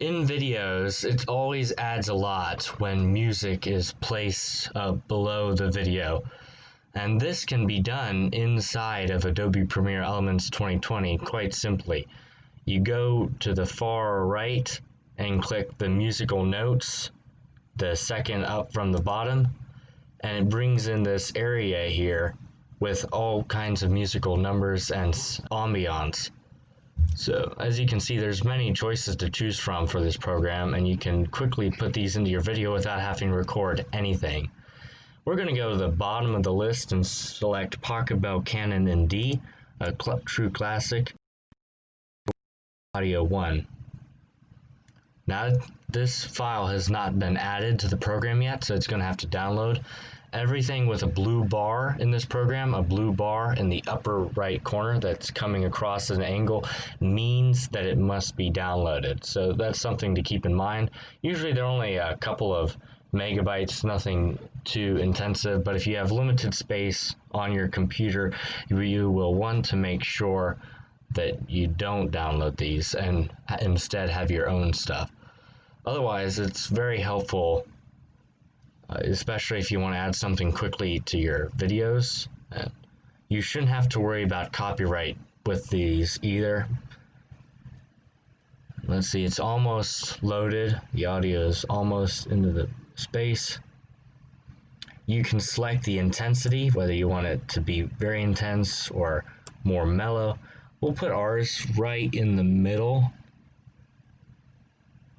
In videos, it always adds a lot when music is placed below the video. And this can be done inside of Adobe Premiere Elements 2020 quite simply. You go to the far right and click the musical notes, the second up from the bottom, and it brings in this area here with all kinds of musical numbers and ambiance. So as you can see, there's many choices to choose from for this program, and you can quickly put these into your video without having to record anything. We're going to go to the bottom of the list and select Pocket Bell Canon in D, a true classic, Audio 1. Now this file has not been added to the program yet, so it's going to have to download. Everything with a blue bar in this program, a blue bar in the upper right corner that's coming across at an angle, means that it must be downloaded. So that's something to keep in mind. Usually they're only a couple of megabytes, nothing too intensive, but if you have limited space on your computer, you will want to make sure that you don't download these and instead have your own stuff. Otherwise, it's very helpful, especially if you want to add something quickly to your videos. You shouldn't have to worry about copyright with these either. Let's see, it's almost loaded. The audio is almost into the space. You can select the intensity, whether you want it to be very intense or more mellow. We'll put ours right in the middle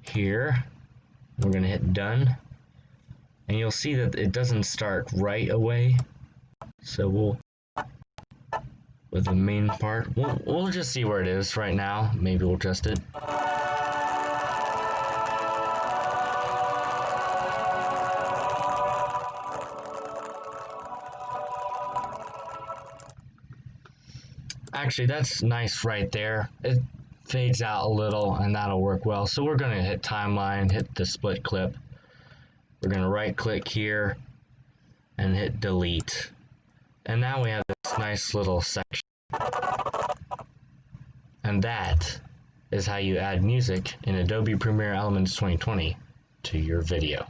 here. We're going to hit done. And you'll see that it doesn't start right away. So we'll, with the main part, we'll just see where it is right now. Maybe we'll adjust it. Actually, that's nice right there. It fades out a little and that'll work well. So we're going to hit timeline, hit the split clip. We're going to right click here and hit delete. And now we have this nice little section. And that is how you add music in Adobe Premiere Elements 2020 to your video.